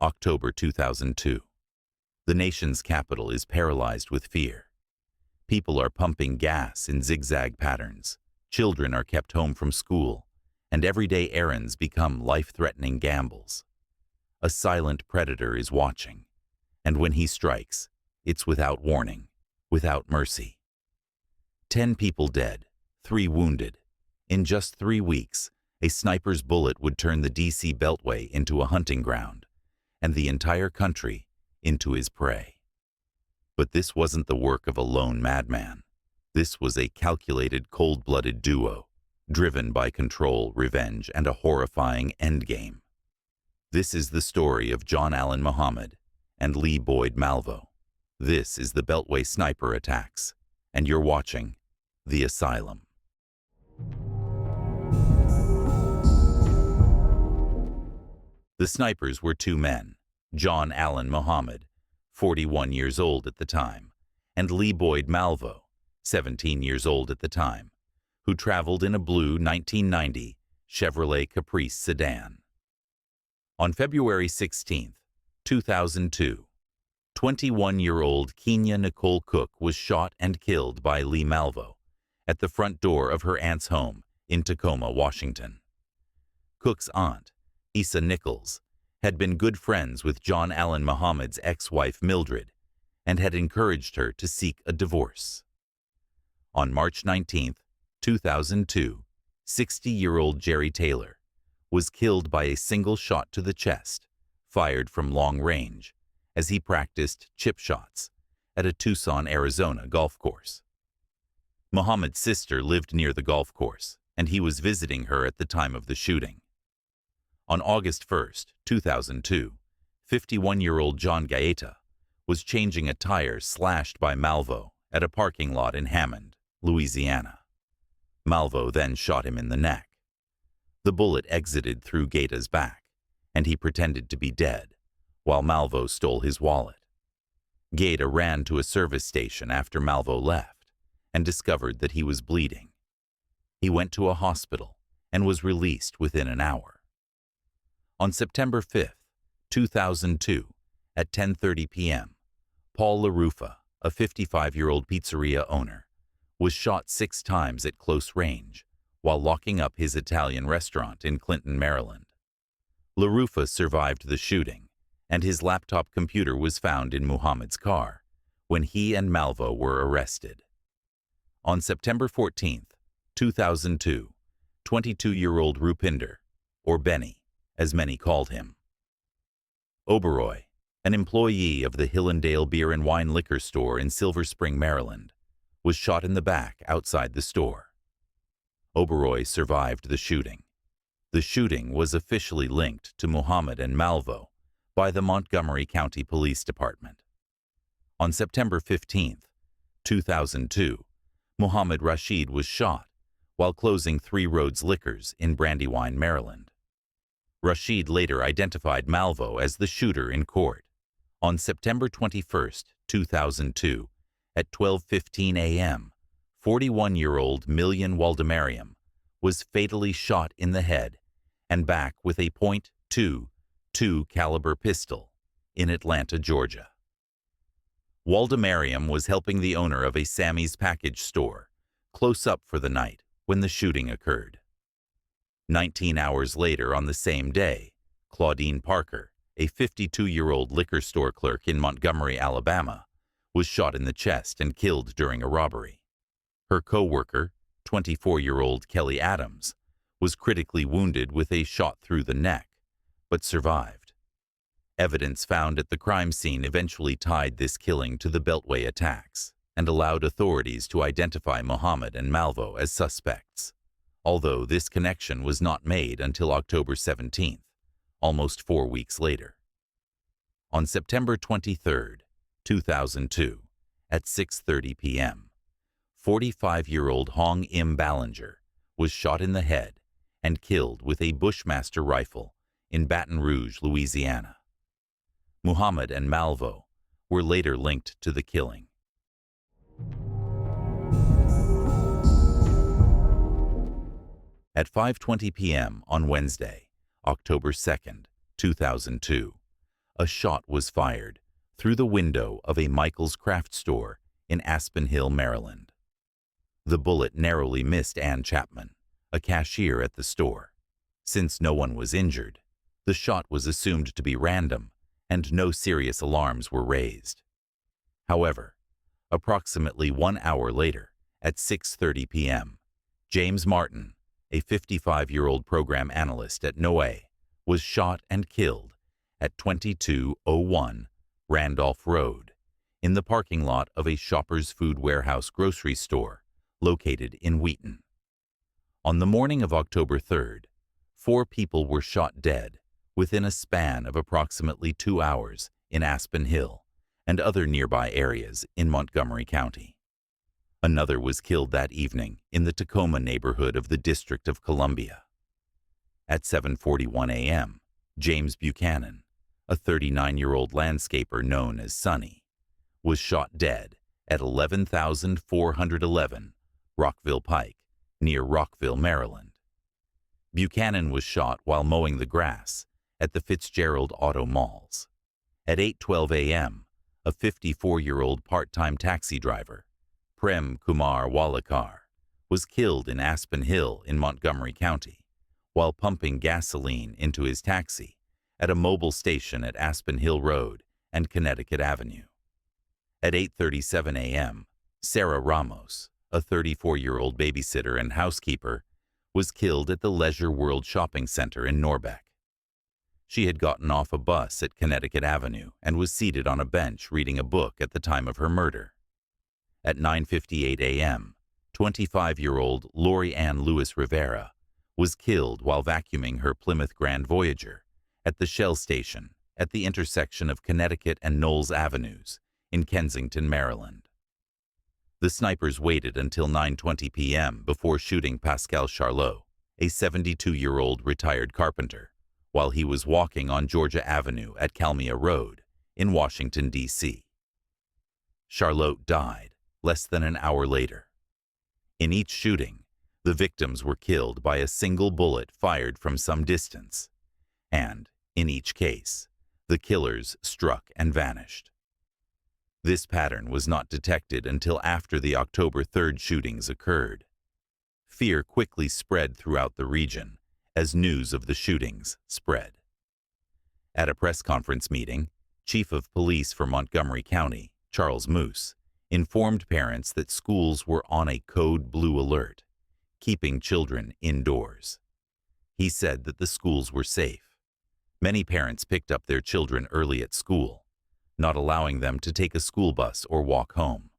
October 2002. The nation's capital is paralyzed with fear. People are pumping gas in zigzag patterns. Children are kept home from school, and everyday errands become life-threatening gambles. A silent predator is watching, and when he strikes, it's without warning, without mercy. 10 people dead, 3 wounded. In just 3 weeks, a sniper's bullet would turn the D.C. Beltway into a hunting ground, and the entire country into his prey. But this wasn't the work of a lone madman. This was a calculated, cold-blooded duo, driven by control, revenge, and a horrifying endgame. This is the story of John Allen Muhammad and Lee Boyd Malvo. This is the Beltway Sniper attacks, and you're watching The Asylum. The snipers were 2 men, John Allen Muhammad, 41 years old at the time, and Lee Boyd Malvo, 17 years old at the time, who traveled in a blue 1990 Chevrolet Caprice sedan. On February 16, 2002, 21-year-old Kenya Nicole Cook was shot and killed by Lee Malvo at the front door of her aunt's home in Tacoma, Washington. Cook's aunt, Issa Nichols, had been good friends with John Allen Muhammad's ex-wife Mildred and had encouraged her to seek a divorce. On March 19, 2002, 60-year-old Jerry Taylor was killed by a single shot to the chest, fired from long range, as he practiced chip shots at a Tucson, Arizona golf course. Muhammad's sister lived near the golf course, and he was visiting her at the time of the shooting. On August 1, 2002, 51-year-old John Gaeta was changing a tire slashed by Malvo at a parking lot in Hammond, Louisiana. Malvo then shot him in the neck. The bullet exited through Gaeta's back, and he pretended to be dead, while Malvo stole his wallet. Gaeta ran to a service station after Malvo left and discovered that he was bleeding. He went to a hospital and was released within an hour. On September 5, 2002, at 10:30 p.m., Paul LaRufa, a 55-year-old pizzeria owner, was shot 6 times at close range while locking up his Italian restaurant in Clinton, Maryland. LaRufa survived the shooting, and his laptop computer was found in Muhammad's car when he and Malvo were arrested. On September 14, 2002, 22-year-old Rupinder, or Benny, as many called him, Oberoi, an employee of the Hillendale Beer and Wine liquor store in Silver Spring, Maryland, was shot in the back outside the store. Oberoi survived the shooting. The shooting was officially linked to Muhammad and Malvo by the Montgomery County Police Department. On September 15, 2002, Muhammad Rashid was shot while closing 3 Roads Liquors in Brandywine, Maryland. Rashid later identified Malvo as the shooter in court. On September 21, 2002, at 12:15 a.m., 41-year-old Millian Waldemariam was fatally shot in the head and back with a .22 caliber pistol in Atlanta, Georgia. Waldemariam was helping the owner of a Sammy's package store close up for the night when the shooting occurred. 19 hours later on the same day, Claudine Parker, a 52-year-old liquor store clerk in Montgomery, Alabama, was shot in the chest and killed during a robbery. Her co-worker, 24-year-old Kelly Adams, was critically wounded with a shot through the neck, but survived. Evidence found at the crime scene eventually tied this killing to the Beltway attacks and allowed authorities to identify Muhammad and Malvo as suspects, although this connection was not made until October 17, almost 4 weeks later. On September 23, 2002, at 6:30 p.m., 45-year-old Hong Im Ballinger was shot in the head and killed with a Bushmaster rifle in Baton Rouge, Louisiana. Muhammad and Malvo were later linked to the killing. At 5:20 p.m. on Wednesday, October 2, 2002, a shot was fired through the window of a Michael's craft store in Aspen Hill, Maryland. The bullet narrowly missed Ann Chapman, a cashier at the store. Since no one was injured, the shot was assumed to be random and no serious alarms were raised. However, approximately 1 hour later, at 6:30 p.m., James Martin, a 55-year-old program analyst at Noe, was shot and killed at 2201 Randolph Road in the parking lot of a Shoppers Food Warehouse grocery store located in Wheaton. On the morning of October 3rd, 4 people were shot dead within a span of approximately 2 hours in Aspen Hill and other nearby areas in Montgomery County. Another was killed that evening in the Tacoma neighborhood of the District of Columbia. At 7:41 a.m., James Buchanan, a 39-year-old landscaper known as Sonny, was shot dead at 11,411 Rockville Pike, near Rockville, Maryland. Buchanan was shot while mowing the grass at the Fitzgerald Auto Malls. At 8:12 a.m., a 54-year-old part-time taxi driver, Prem Kumar Walekar, was killed in Aspen Hill in Montgomery County while pumping gasoline into his taxi at a mobile station at Aspen Hill Road and Connecticut Avenue. At 8:37 a.m., Sarah Ramos, a 34-year-old babysitter and housekeeper, was killed at the Leisure World Shopping Center in Norbeck. She had gotten off a bus at Connecticut Avenue and was seated on a bench reading a book at the time of her murder. At 9:58 a.m., 25-year-old Lori Ann Lewis Rivera was killed while vacuuming her Plymouth Grand Voyager at the Shell station at the intersection of Connecticut and Knowles Avenues in Kensington, Maryland. The snipers waited until 9:20 p.m. before shooting Pascal Charlot, a 72-year-old retired carpenter, while he was walking on Georgia Avenue at Kalmia Road in Washington, D.C. Charlot died less than an hour later. In each shooting, the victims were killed by a single bullet fired from some distance, and, in each case, the killers struck and vanished. This pattern was not detected until after the October 3rd shootings occurred. Fear quickly spread throughout the region as news of the shootings spread. At a press conference meeting, Chief of Police for Montgomery County, Charles Moose, informed parents that schools were on a code blue alert, keeping children indoors. He said that the schools were safe. Many parents picked up their children early at school, not allowing them to take a school bus or walk home.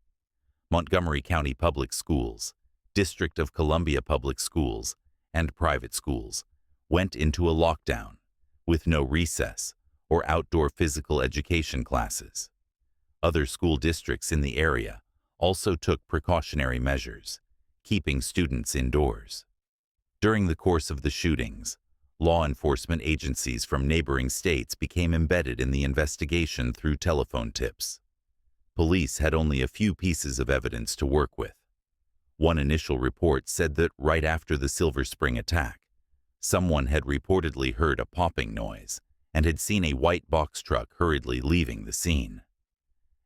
Montgomery County Public Schools, District of Columbia Public Schools, and private schools went into a lockdown with no recess or outdoor physical education classes. Other school districts in the area also took precautionary measures, keeping students indoors. During the course of the shootings, law enforcement agencies from neighboring states became embedded in the investigation through telephone tips. Police had only a few pieces of evidence to work with. One initial report said that right after the Silver Spring attack, someone had reportedly heard a popping noise and had seen a white box truck hurriedly leaving the scene.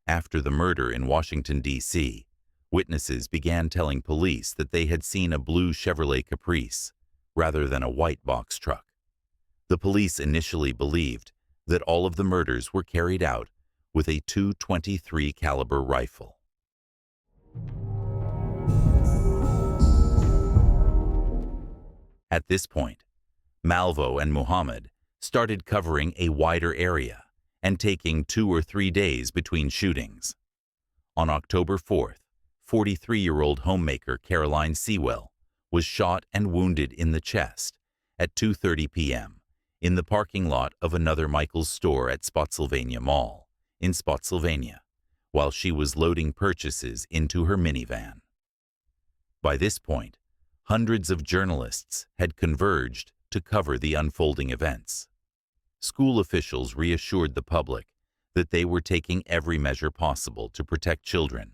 After the murder in Washington, D.C., witnesses began telling police that they had seen a blue Chevrolet Caprice rather than a white box truck. The police initially believed that all of the murders were carried out with a .223 caliber rifle. At this point, Malvo and Muhammad started covering a wider area and taking 2 or 3 days between shootings. On October 4th, 43-year-old homemaker Caroline Sewell was shot and wounded in the chest at 2:30 p.m. in the parking lot of another Michael's store at Spotsylvania Mall in Spotsylvania, while she was loading purchases into her minivan. By this point, hundreds of journalists had converged to cover the unfolding events. School officials reassured the public that they were taking every measure possible to protect children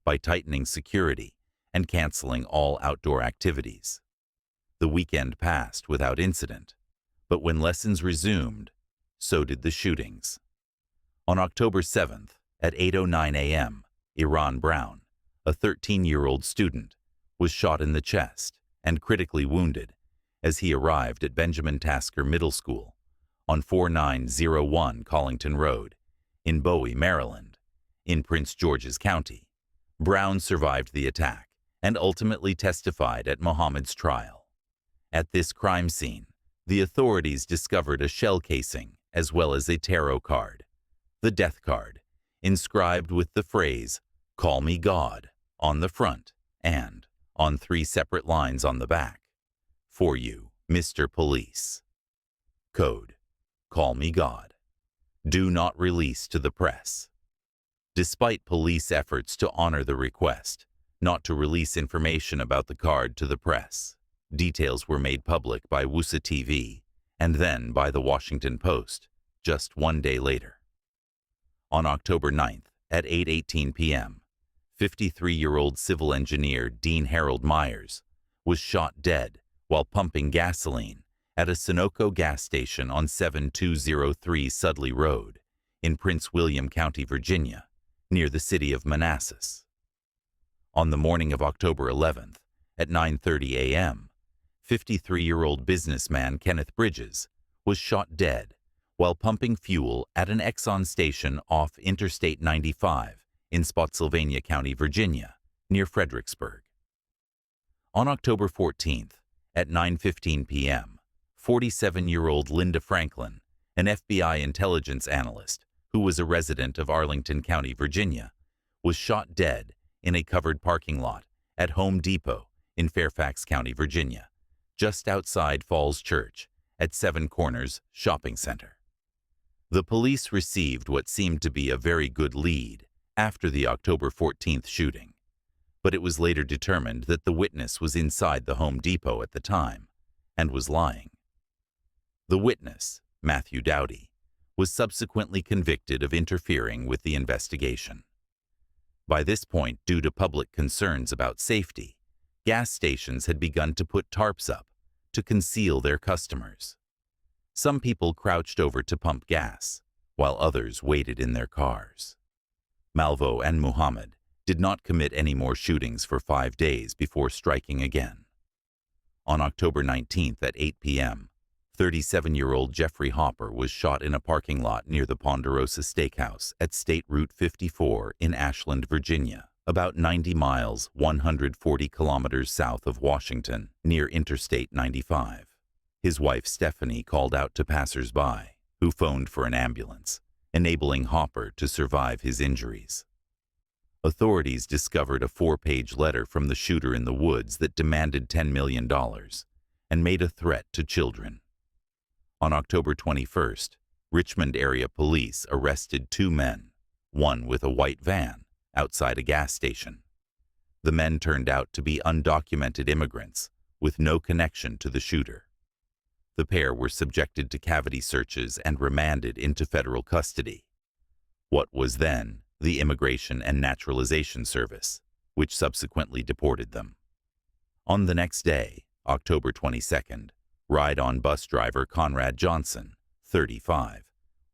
by tightening security and canceling all outdoor activities. The weekend passed without incident, but when lessons resumed, so did the shootings. On October 7th, at 8:09 a.m., Iran Brown, a 13-year-old student, was shot in the chest and critically wounded as he arrived at Benjamin Tasker Middle School on 4901 Collington Road in Bowie, Maryland, in Prince George's County. Brown survived the attack and ultimately testified at Mohammed's trial. At this crime scene, the authorities discovered a shell casing as well as a tarot card, the death card, inscribed with the phrase, "Call me God," on the front and, on 3 separate lines on the back, "For you, Mr. Police." Code: Call me God. Do not release to the press. Despite police efforts to honor the request not to release information about the card to the press, details were made public by WUSA TV and then by the Washington Post just 1 day later. On October 9th at 8:18 p.m., 53-year-old civil engineer Dean Harold Myers was shot dead while pumping gasoline at a Sunoco gas station on 7203 Sudley Road in Prince William County, Virginia, near the city of Manassas. On the morning of October 11th at 9:30 a.m., 53-year-old businessman Kenneth Bridges was shot dead while pumping fuel at an Exxon station off Interstate 95 in Spotsylvania County, Virginia, near Fredericksburg. On October 14th at 9:15 p.m., 47-year-old Linda Franklin, an FBI intelligence analyst who was a resident of Arlington County, Virginia, was shot dead in a covered parking lot at Home Depot in Fairfax County, Virginia, just outside Falls Church at Seven Corners Shopping Center. The police received what seemed to be a very good lead after the October 14th shooting, but it was later determined that the witness was inside the Home Depot at the time and was lying. The witness, Matthew Dowdy, was subsequently convicted of interfering with the investigation. By this point, due to public concerns about safety, gas stations had begun to put tarps up to conceal their customers. Some people crouched over to pump gas, while others waited in their cars. Malvo and Muhammad did not commit any more shootings for 5 days before striking again. On October 19th at 8 p.m., 37-year-old Jeffrey Hopper was shot in a parking lot near the Ponderosa Steakhouse at State Route 54 in Ashland, Virginia, about 90 miles, 140 kilometers south of Washington, near Interstate 95. His wife Stephanie called out to passers-by, who phoned for an ambulance, enabling Hopper to survive his injuries. Authorities discovered a 4-page letter from the shooter in the woods that demanded $10 million and made a threat to children. On October 21st, Richmond area police arrested 2 men, one with a white van, outside a gas station. The men turned out to be undocumented immigrants with no connection to the shooter. The pair were subjected to cavity searches and remanded into federal custody. What was then the Immigration and Naturalization Service, which subsequently deported them. On the next day, October 22nd, ride-on bus driver Conrad Johnson, 35,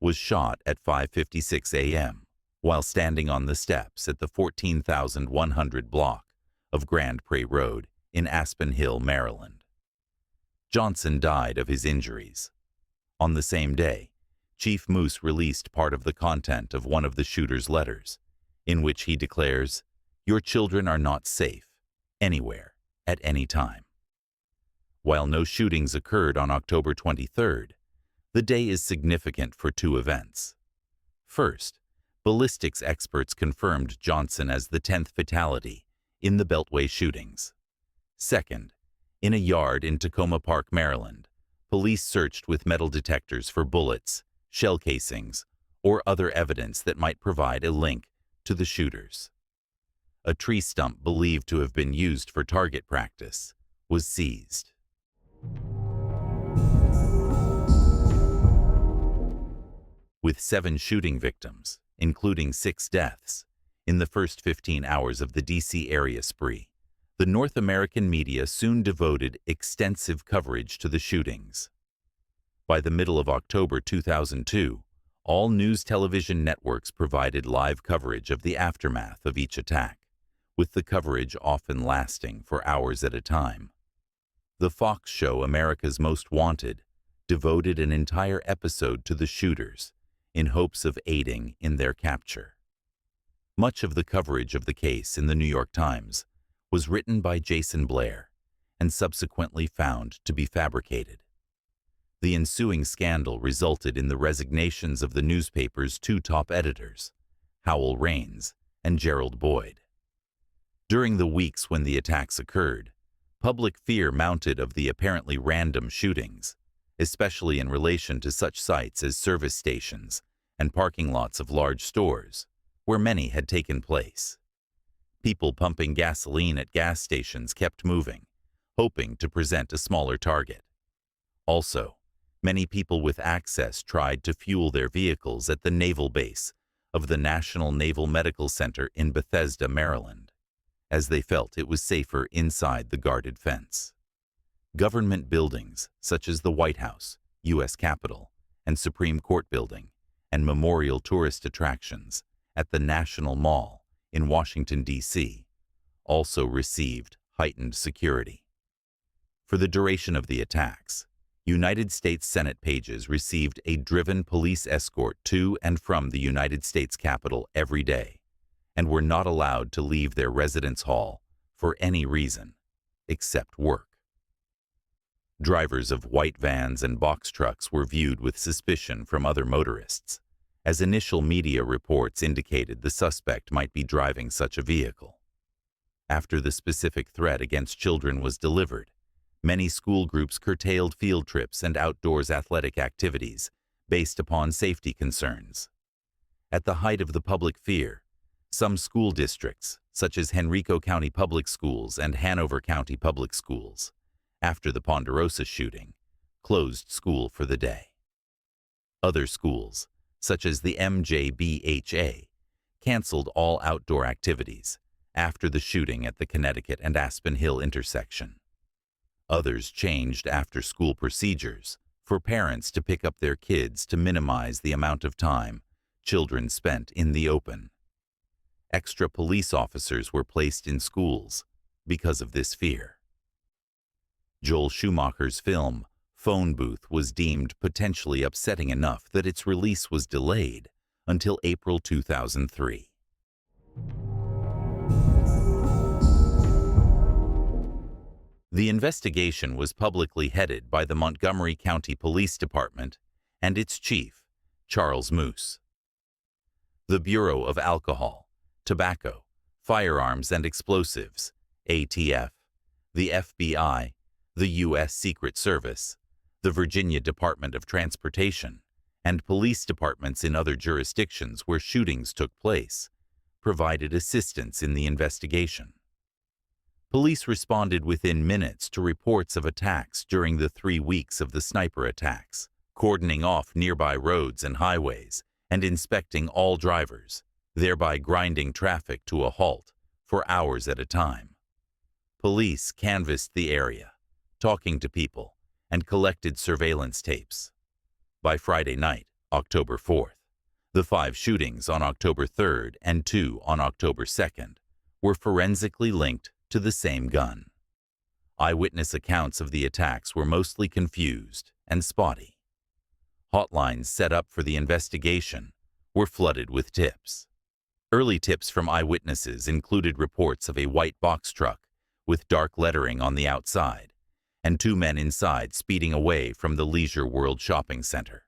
was shot at 5:56 a.m. while standing on the steps at the 14,100 block of Grand Pré Road in Aspen Hill, Maryland. Johnson died of his injuries. On the same day, Chief Moose released part of the content of one of the shooter's letters, in which he declares, "Your children are not safe, anywhere, at any time." While no shootings occurred on October 23rd, the day is significant for 2 events. First, ballistics experts confirmed Johnson as the 10th fatality in the Beltway shootings. Second, in a yard in Tacoma Park, Maryland, police searched with metal detectors for bullets, shell casings, or other evidence that might provide a link to the shooters. A tree stump believed to have been used for target practice was seized. With 7 shooting victims, including 6 deaths, in the first 15 hours of the D.C. area spree, the North American media soon devoted extensive coverage to the shootings. By the middle of October 2002, All news television networks provided live coverage of the aftermath of each attack, with the coverage often lasting for hours at a time. The Fox show America's Most Wanted devoted an entire episode to the shooters in hopes of aiding in their capture. Much of the coverage of the case in the New York Times was written by Jason Blair and subsequently found to be fabricated. The ensuing scandal resulted in the resignations of the newspaper's two top editors, Howell Raines and Gerald Boyd. During the weeks when the attacks occurred, public fear mounted of the apparently random shootings, especially in relation to such sites as service stations and parking lots of large stores, where many had taken place. People pumping gasoline at gas stations kept moving, hoping to present a smaller target. Also, many people with access tried to fuel their vehicles at the naval base of the National Naval Medical Center in Bethesda, Maryland, as they felt it was safer inside the guarded fence. Government buildings such as the White House, U.S. Capitol, and Supreme Court building, and memorial tourist attractions at the National Mall in Washington, D.C., also received heightened security. For the duration of the attacks, United States Senate pages received a driven police escort to and from the United States Capitol every day, and were not allowed to leave their residence hall for any reason except work. Drivers of white vans and box trucks were viewed with suspicion from other motorists, as initial media reports indicated the suspect might be driving such a vehicle. After the specific threat against children was delivered, many school groups curtailed field trips and outdoors athletic activities based upon safety concerns. At the height of the public fear, some school districts, such as Henrico County Public Schools and Hanover County Public Schools, after the Ponderosa shooting, closed school for the day. Other schools, such as the MJBHA, canceled all outdoor activities after the shooting at the Connecticut and Aspen Hill intersection. Others changed after-school procedures for parents to pick up their kids to minimize the amount of time children spent in the open. Extra police officers were placed in schools because of this fear. Joel Schumacher's film, Phone Booth, was deemed potentially upsetting enough that its release was delayed until April 2003. The investigation was publicly headed by the Montgomery County Police Department and its chief, Charles Moose. The Bureau of Alcohol, Tobacco, Firearms and Explosives, ATF, the FBI, the U.S. Secret Service, the Virginia Department of Transportation, and police departments in other jurisdictions where shootings took place provided assistance in the investigation. Police responded within minutes to reports of attacks during the 3 weeks of the sniper attacks, cordoning off nearby roads and highways and inspecting all drivers, thereby grinding traffic to a halt for hours at a time. Police canvassed the area, talking to people, and collected surveillance tapes. By Friday night, October 4th, the 5 shootings on October 3rd and 2 on October 2nd were forensically linked to the same gun. Eyewitness accounts of the attacks were mostly confused and spotty. Hotlines set up for the investigation were flooded with tips. Early tips from eyewitnesses included reports of a white box truck with dark lettering on the outside and 2 men inside speeding away from the Leisure World Shopping Center.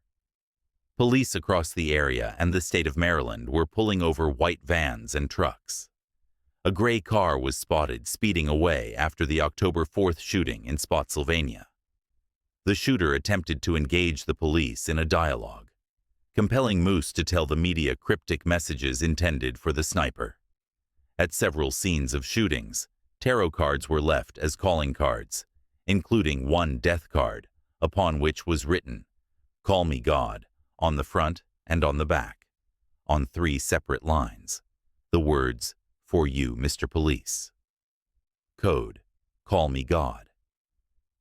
Police across the area and the state of Maryland were pulling over white vans and trucks. A gray car was spotted speeding away after the October 4th shooting in Spotsylvania. The shooter attempted to engage the police in a dialogue, compelling Moose to tell the media cryptic messages intended for the sniper. At several scenes of shootings, tarot cards were left as calling cards, including one death card, upon which was written, "Call me God," on the front and on the back, on 3 separate lines. The words, "For you, Mr. Police." Code, "Call me God."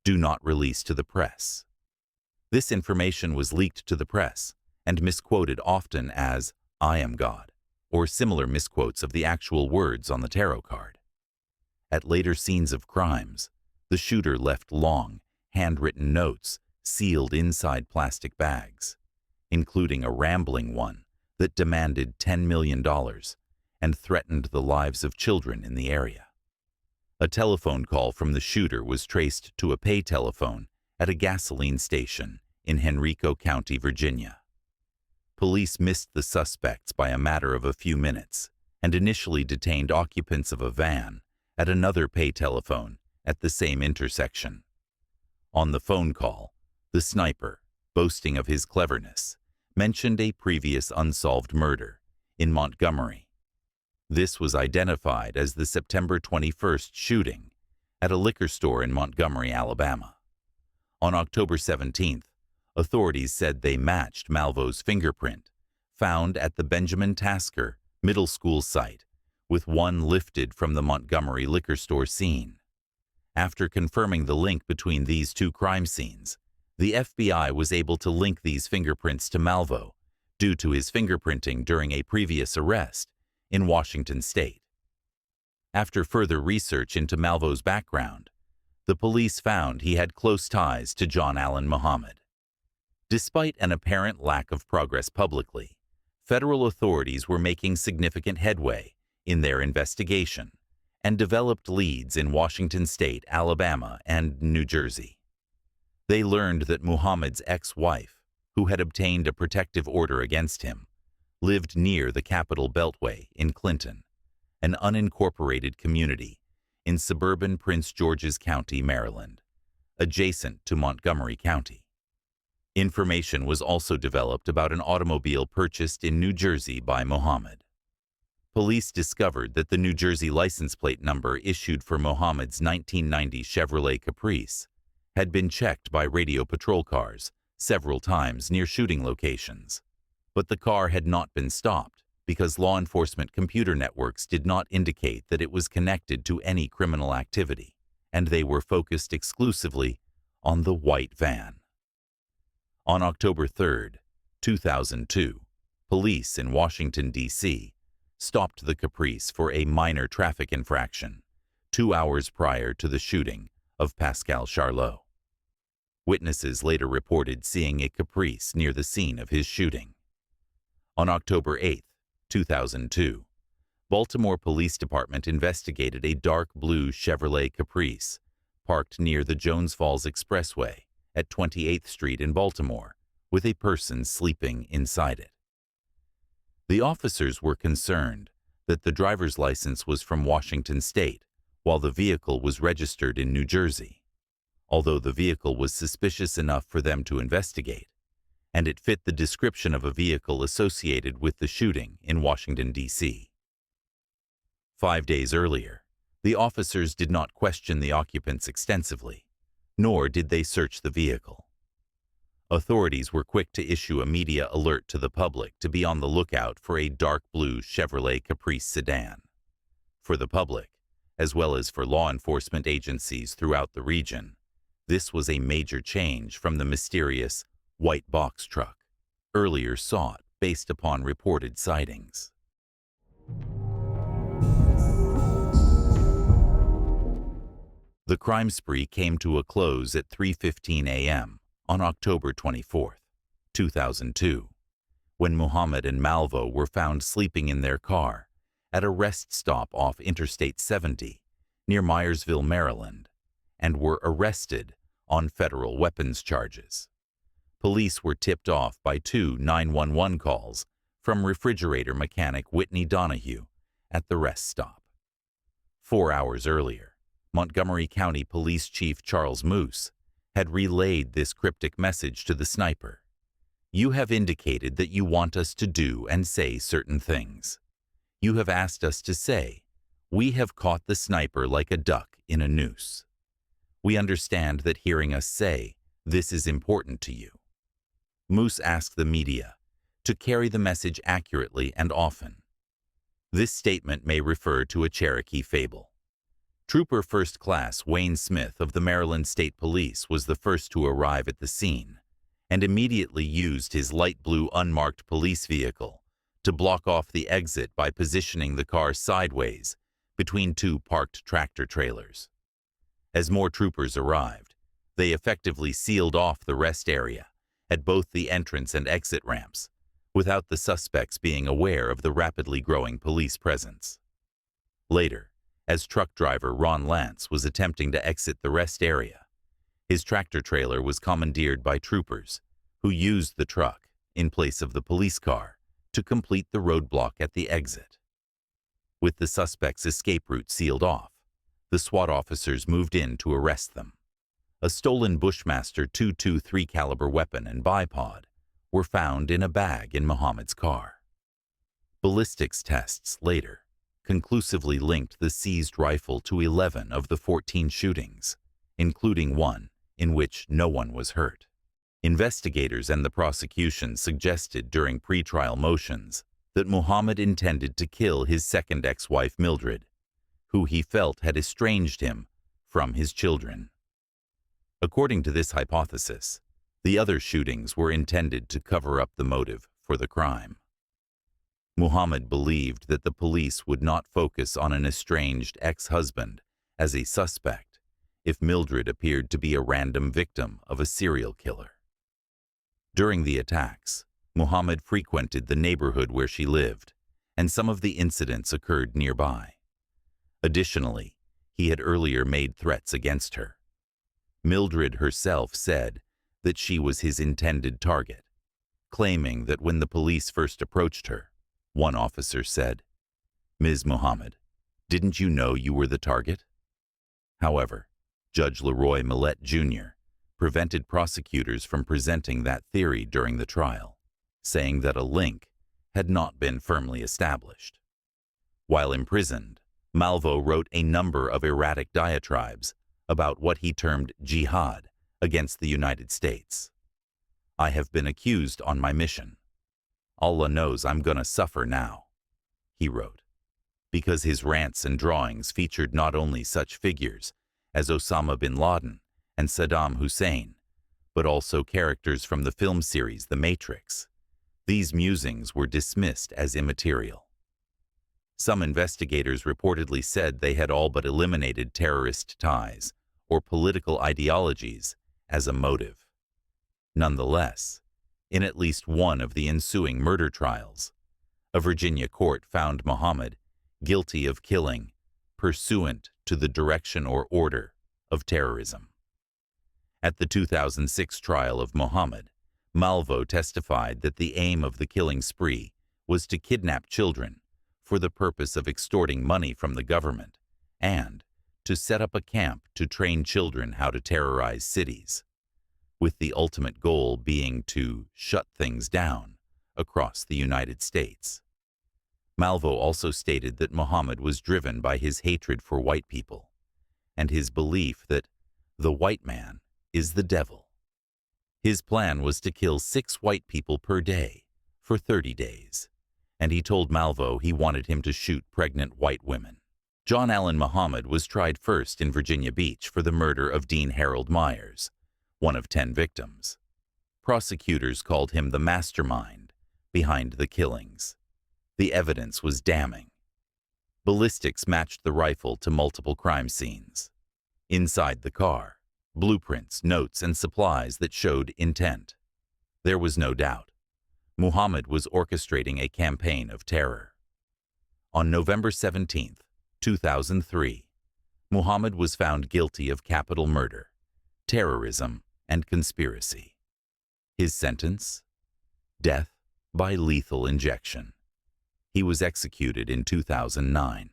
Do not release to the press. This information was leaked to the press and misquoted often as, "I am God," or similar misquotes of the actual words on the tarot card. At later scenes of crimes, the shooter left long, handwritten notes sealed inside plastic bags, including a rambling one that demanded $10 million and threatened the lives of children in the area. A telephone call from the shooter was traced to a pay telephone at a gasoline station in Henrico County, Virginia. Police missed the suspects by a matter of a few minutes and initially detained occupants of a van at another pay telephone at the same intersection. On the phone call, the sniper, boasting of his cleverness, mentioned a previous unsolved murder in Montgomery. This was identified as the September 21st shooting at a liquor store in Montgomery, Alabama. On October 17th, authorities said they matched Malvo's fingerprint, found at the Benjamin Tasker Middle School site, with one lifted from the Montgomery liquor store scene. After confirming the link between these two crime scenes, the FBI was able to link these fingerprints to Malvo due to his fingerprinting during a previous arrest in Washington state. After further research into Malvo's background, the police found he had close ties to John Allen Muhammad. Despite an apparent lack of progress publicly, federal authorities were making significant headway in their investigation and developed leads in Washington state, Alabama, and New Jersey. They learned that Muhammad's ex-wife, who had obtained a protective order against him, lived near the Capitol Beltway in Clinton, an unincorporated community in suburban Prince George's County, Maryland, adjacent to Montgomery County. Information was also developed about an automobile purchased in New Jersey by Muhammad. Police discovered that the New Jersey license plate number issued for Muhammad's 1990 Chevrolet Caprice had been checked by radio patrol cars several times near shooting locations, but the car had not been stopped because law enforcement computer networks did not indicate that it was connected to any criminal activity, and they were focused exclusively on the white van. On October 3, 2002, police in Washington, D.C. stopped the Caprice for a minor traffic infraction 2 hours prior to the shooting of Pascal Charlot. Witnesses later reported seeing a Caprice near the scene of his shooting. On October 8, 2002, Baltimore Police Department investigated a dark blue Chevrolet Caprice parked near the Jones Falls Expressway at 28th Street in Baltimore, with a person sleeping inside it. The officers were concerned that the driver's license was from Washington state, while the vehicle was registered in New Jersey. Although the vehicle was suspicious enough for them to investigate, and it fit the description of a vehicle associated with the shooting in Washington, D.C. 5 days earlier, the officers did not question the occupants extensively, nor did they search the vehicle. Authorities were quick to issue a media alert to the public to be on the lookout for a dark blue Chevrolet Caprice sedan. For the public, as well as for law enforcement agencies throughout the region, this was a major change from the mysterious white box truck earlier sought based upon reported sightings. The crime spree came to a close at 3:15 a.m. on October 24, 2002, when Muhammad and Malvo were found sleeping in their car at a rest stop off Interstate 70 near Myersville, Maryland, and were arrested on federal weapons charges. Police were tipped off by 2 911 calls from refrigerator mechanic Whitney Donahue at the rest stop. 4 hours earlier, Montgomery County Police Chief Charles Moose had relayed this cryptic message to the sniper. "You have indicated that you want us to do and say certain things. You have asked us to say, 'We have caught the sniper like a duck in a noose.' We understand that hearing us say, 'This is important to you.'" Moose asked the media to carry the message accurately and often. This statement may refer to a Cherokee fable. Trooper First Class Wayne Smith of the Maryland State Police was the first to arrive at the scene and immediately used his light blue unmarked police vehicle to block off the exit by positioning the car sideways between two parked tractor trailers. As more troopers arrived, they effectively sealed off the rest area at both the entrance and exit ramps, without the suspects being aware of the rapidly growing police presence. Later, as truck driver Ron Lance was attempting to exit the rest area, his tractor trailer was commandeered by troopers who used the truck in place of the police car to complete the roadblock at the exit. With the suspect's escape route sealed off, the SWAT officers moved in to arrest them. A stolen Bushmaster .223 caliber weapon and bipod were found in a bag in Mohammed's car. Ballistics tests later conclusively linked the seized rifle to 11 of the 14 shootings, including one in which no one was hurt. Investigators and the prosecution suggested during pretrial motions that Mohammed intended to kill his second ex-wife Mildred, who he felt had estranged him from his children. According to this hypothesis, the other shootings were intended to cover up the motive for the crime. Mohammed believed that the police would not focus on an estranged ex-husband as a suspect if Mildred appeared to be a random victim of a serial killer. During the attacks, Mohammed frequented the neighborhood where she lived, and some of the incidents occurred nearby. Additionally, he had earlier made threats against her. Mildred herself said that she was his intended target, claiming that when the police first approached her, one officer said, "Ms. Mohammed, didn't you know you were the target?" However, Judge Leroy Millett Jr. prevented prosecutors from presenting that theory during the trial, saying that a link had not been firmly established. While imprisoned, Malvo wrote a number of erratic diatribes about what he termed jihad against the United States. "I have been accused on my mission. Allah knows I'm gonna suffer now," he wrote, because his rants and drawings featured not only such figures as Osama bin Laden and Saddam Hussein, but also characters from the film series The Matrix. These musings were dismissed as immaterial. Some investigators reportedly said they had all but eliminated terrorist ties or political ideologies as a motive. Nonetheless, in at least one of the ensuing murder trials, a Virginia court found Mohammed guilty of killing pursuant to the direction or order of terrorism. At the 2006 trial of Mohammed, Malvo testified that the aim of the killing spree was to kidnap children for the purpose of extorting money from the government and to set up a camp to train children how to terrorize cities, with the ultimate goal being to shut things down across the United States. Malvo also stated that Mohammed was driven by his hatred for white people and his belief that the white man is the devil. His plan was to kill 6 white people per day for 30 days, and he told Malvo he wanted him to shoot pregnant white women. John Allen Muhammad was tried first in Virginia Beach for the murder of Dean Harold Myers, one of 10 victims. Prosecutors called him the mastermind behind the killings. The evidence was damning. Ballistics matched the rifle to multiple crime scenes. Inside the car, blueprints, notes, and supplies that showed intent. There was no doubt. Muhammad was orchestrating a campaign of terror. On November 17, 2003, Muhammad was found guilty of capital murder, terrorism, and conspiracy. His sentence? Death by lethal injection. He was executed in 2009.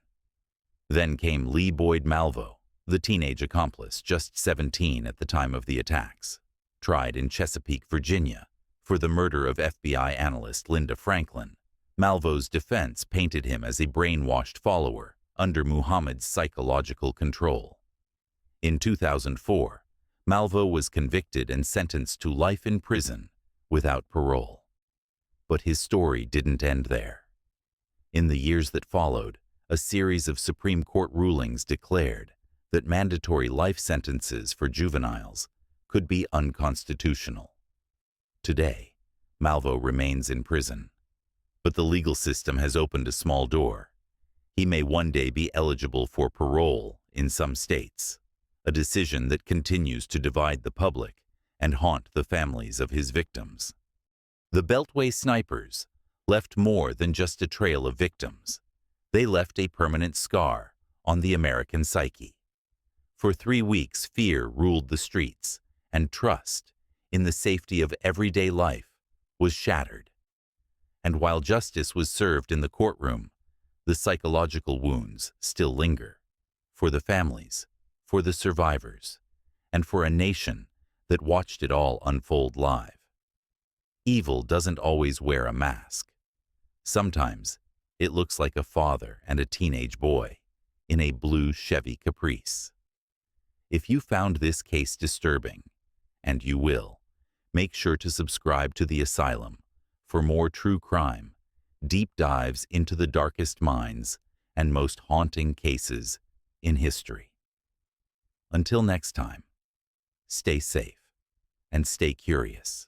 Then came Lee Boyd Malvo, the teenage accomplice, just 17 at the time of the attacks, tried in Chesapeake, Virginia, for the murder of FBI analyst Linda Franklin. Malvo's defense painted him as a brainwashed follower under Muhammad's psychological control. In 2004, Malvo was convicted and sentenced to life in prison without parole. But his story didn't end there. In the years that followed, a series of Supreme Court rulings declared that mandatory life sentences for juveniles could be unconstitutional. Today, Malvo remains in prison. But the legal system has opened a small door. He may one day be eligible for parole in some states, a decision that continues to divide the public and haunt the families of his victims. The Beltway Snipers left more than just a trail of victims. They left a permanent scar on the American psyche. For 3 weeks, fear ruled the streets, and trust in the safety of everyday life was shattered. And while justice was served in the courtroom, the psychological wounds still linger for the families, for the survivors, and for a nation that watched it all unfold live. Evil doesn't always wear a mask. Sometimes it looks like a father and a teenage boy in a blue Chevy Caprice. If you found this case disturbing, and you will, make sure to subscribe to the Asylum for more true crime, deep dives into the darkest minds and most haunting cases in history. Until next time, stay safe and stay curious.